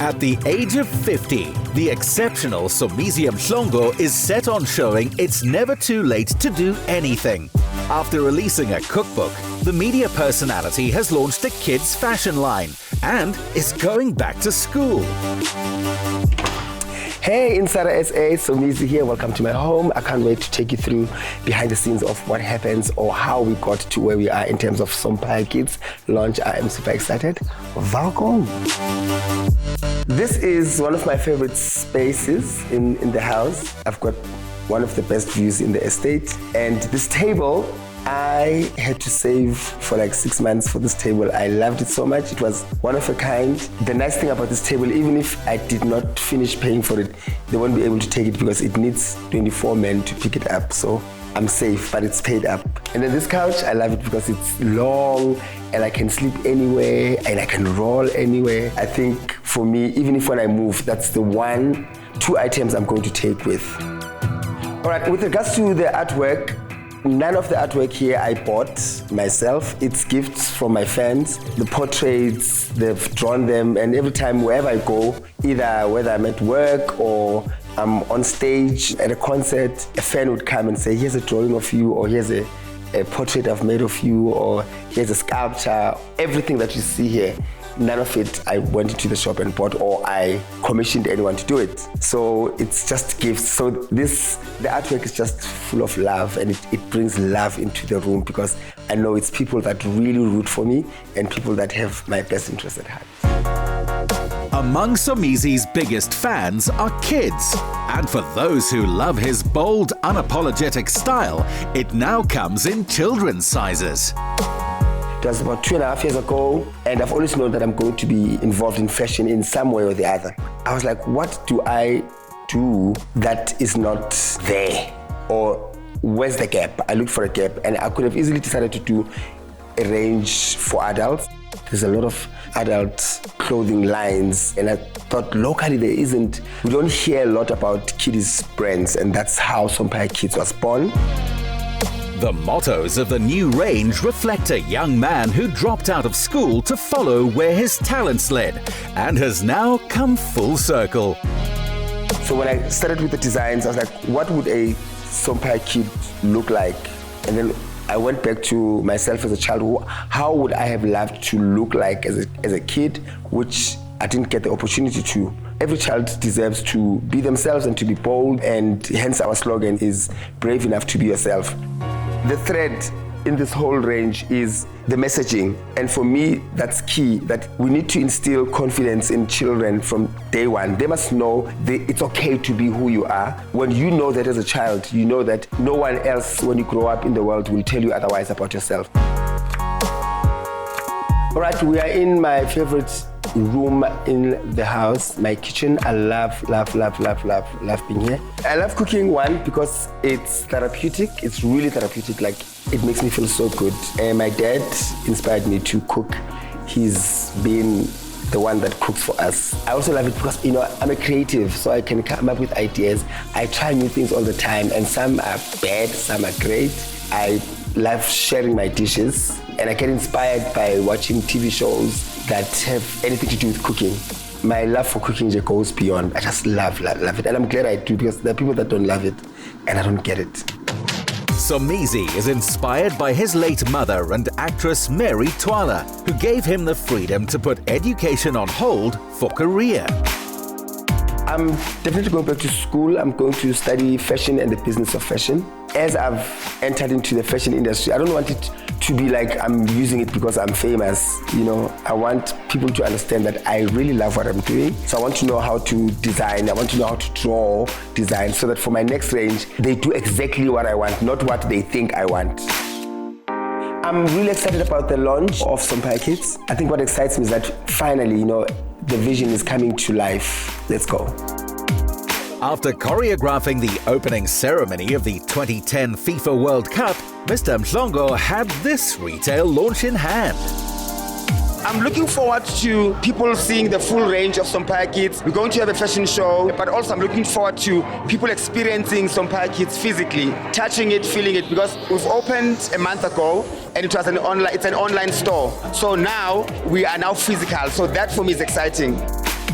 At the age of 50, the exceptional Somizi Mhlongo is set on showing it's never too late to do anything. After releasing a cookbook, the media personality has launched a kids' fashion line and is going back to school. Hey, Insider SA, Somizi here. Welcome to my home. I can't wait to take you through behind the scenes of what happens or how we got to where we are in terms of Sompire Kids launch. I am super excited. Welcome. This is one of my favorite spaces in the house. I've got one of the best views in the estate. And this table, I had to save for like 6 months for this table. I loved it so much. It was one of a kind. The nice thing about this table, even if I did not finish paying for it, they won't be able to take it because it needs 24 men to pick it up. So I'm safe, but it's paid up. And then this couch, I love it because it's long and I can sleep anywhere and I can roll anywhere. I think for me, even if when I move, that's the 2 items I'm going to take with. All right, with regards to the artwork, none of the artwork here I bought myself. It's gifts from my fans. The portraits, they've drawn them, and every time wherever I go, either whether I'm at work or I'm on stage at a concert, a fan would come and say, here's a drawing of you, or here's a portrait I've made of you, or here's a sculpture. Everything that you see here, none of it I went into the shop and bought or I commissioned anyone to do it. So it's just gifts. So the artwork is just full of love, and it brings love into the room because I know it's people that really root for me and people that have my best interest at heart. Among Somizi's biggest fans are kids. And for those who love his bold, unapologetic style, it now comes in children's sizes. It was about 2.5 years ago, and I've always known that I'm going to be involved in fashion in some way or the other. I was like, what do I do that is not there? Or where's the gap? I looked for a gap, and I could have easily decided to do a range for adults. There's a lot of adult clothing lines, and I thought locally we don't hear a lot about kiddies brands, and that's how Sompire Kids was born. The mottos of the new range reflect a young man who dropped out of school to follow where his talents led and has now come full circle. So when I started with the designs, I was like, what would a Sompire kid look like? And then I went back to myself as a child. How would I have loved to look like as a kid, which I didn't get the opportunity to. Every child deserves to be themselves and to be bold, and hence our slogan is brave enough to be yourself. The thread in this whole range is the messaging. And for me, that's key, that we need to instill confidence in children from day one. They must know it's okay to be who you are. When you know that as a child, you know that no one else, when you grow up in the world, will tell you otherwise about yourself. All right, we are in my favorite room in the house, my kitchen. I love being here. I love cooking, one, because it's therapeutic. It's really therapeutic. Like, it makes me feel so good. And my dad inspired me to cook. He's been the one that cooks for us. I also love it because, I'm a creative, so I can come up with ideas. I try new things all the time, and some are bad, some are great. I love sharing my dishes, and I get inspired by watching TV shows that have anything to do with cooking. My love for cooking just goes beyond. I just love it, and I'm glad I do, because there are people that don't love it, and I don't get it. Somizi is inspired by his late mother and actress Mary Twala, who gave him the freedom to put education on hold for career. I'm definitely going back to school. I'm going to study fashion and the business of fashion. As I've entered into the fashion industry, I don't want it to be like I'm using it because I'm famous. I want people to understand that I really love what I'm doing. So I want to know how to design. I want to know how to draw design, so that for my next range, they do exactly what I want, not what they think I want. I'm really excited about the launch of Sompire Kids. I think what excites me is that finally, the vision is coming to life. Let's go. After choreographing the opening ceremony of the 2010 FIFA World Cup, Mr. Mhlongo had this retail launch in hand. I'm looking forward to people seeing the full range of Sompire Kids. We're going to have a fashion show, but also I'm looking forward to people experiencing Sompire Kids physically, touching it, feeling it, because we've opened a month ago and it's an online store. So now we are now physical. So that for me is exciting.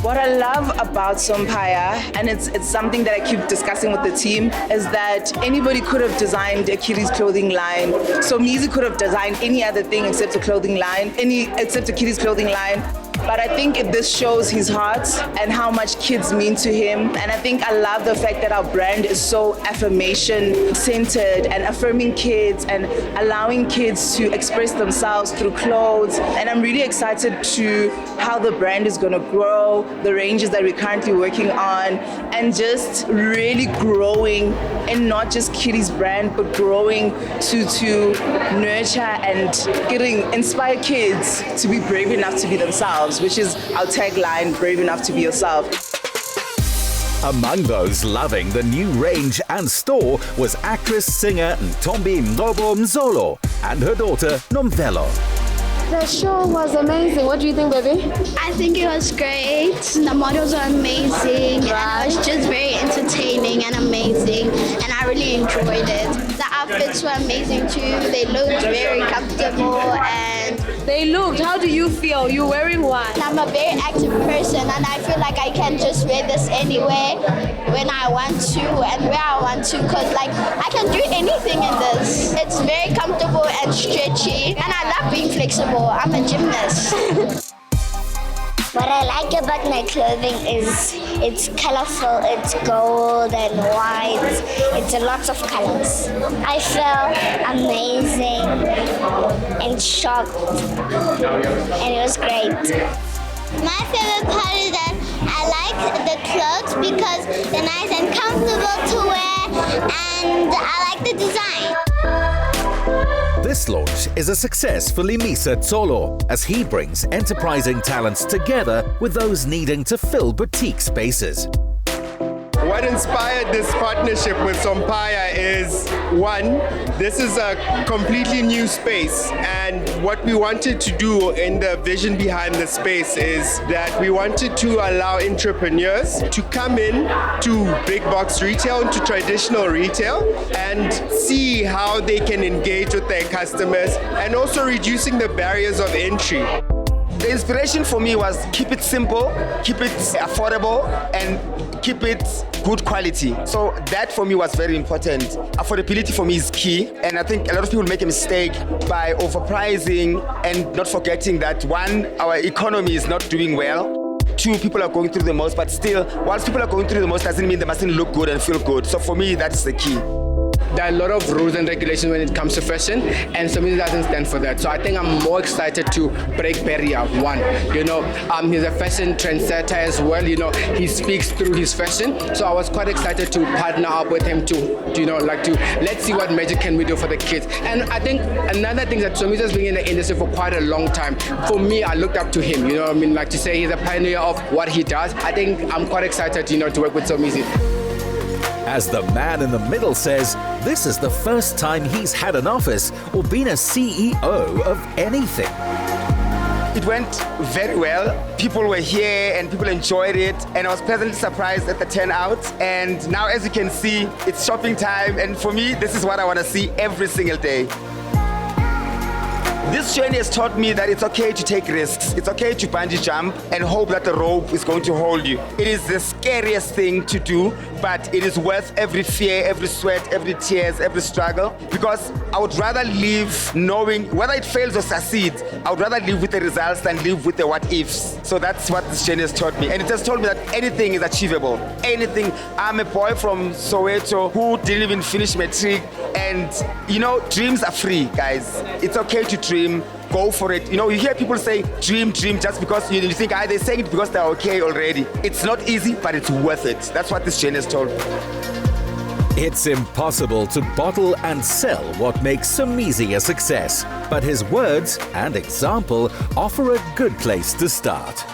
What I love about Sompire, and it's something that I keep discussing with the team, is that anybody could have designed a kiddies clothing line. Somizi could have designed any other thing except a clothing line, except a kiddies clothing line. But I think this shows his heart and how much kids mean to him. And I think I love the fact that our brand is so affirmation-centered and affirming kids and allowing kids to express themselves through clothes. And I'm really excited to how the brand is going to grow, the ranges that we're currently working on, and just really growing, and not just kiddies brand, but growing to nurture and inspire kids to be brave enough to be themselves, which is our tagline, brave enough to be yourself. Among those loving the new range and store was actress-singer Somizi Mhlongo and her daughter Nomvelo. The show was amazing. What do you think, baby? I think it was great. The models were amazing, and it was just very entertaining and amazing, and I really enjoyed it. The outfits were amazing too. They looked very comfortable, and How do you feel? You're wearing one. I'm a very active person, and I feel like I can just wear this anywhere when I want to and where I want to, because I can do anything in this. It's very comfortable and stretchy, and I love being flexible. I'm a gymnast. What I like about my clothing is it's colorful, it's gold and white, it's lots of colors. I felt amazing and shocked, and it was great. My favorite part is that I like the clothes because they're nice and comfortable to wear, and I like the design. This launch is a success for Limisa Tsolo as he brings enterprising talents together with those needing to fill boutique spaces. What inspired this partnership with Sompire is, one, this is a completely new space, and what we wanted to do in the vision behind the space is that we wanted to allow entrepreneurs to come in to big box retail, to traditional retail, and see how they can engage with their customers, and also reducing the barriers of entry. The inspiration for me was keep it simple, keep it affordable, and keep it good quality. So that for me was very important. Affordability for me is key, and I think a lot of people make a mistake by overpricing and not forgetting that, one, our economy is not doing well. Two, people are going through the most, but still, whilst people are going through the most doesn't mean they mustn't look good and feel good. So for me, that's the key. There are a lot of rules and regulations when it comes to fashion, and Somizi doesn't stand for that. So I think I'm more excited to break barrier. One, he's a fashion trendsetter as well. He speaks through his fashion. So I was quite excited to partner up with him let's see what magic can we do for the kids. And I think another thing that Somizi has been in the industry for quite a long time. For me, I looked up to him. To say he's a pioneer of what he does. I think I'm quite excited, to work with Somizi. As the man in the middle says, this is the first time he's had an office or been a CEO of anything. It went very well. People were here and people enjoyed it, and I was pleasantly surprised at the turnout. And now, as you can see, it's shopping time, and for me, this is what I want to see every single day. This journey has taught me that it's okay to take risks. It's okay to bungee jump and hope that the rope is going to hold you. It is the scariest thing to do, but it is worth every fear, every sweat, every tears, every struggle, because I would rather live knowing whether it fails or succeeds. I would rather live with the results than live with the what ifs. So that's what this journey has taught me. And it has told me that anything is achievable. Anything. I'm a boy from Soweto who didn't even finish matric, and dreams are free, guys. It's okay to dream. Go for it. You hear people say dream just because you think they're saying it because they're okay already. It's not easy, but it's worth it. That's what this journey has told me. It's impossible to bottle and sell what makes Somizi a success, but his words and example offer a good place to start.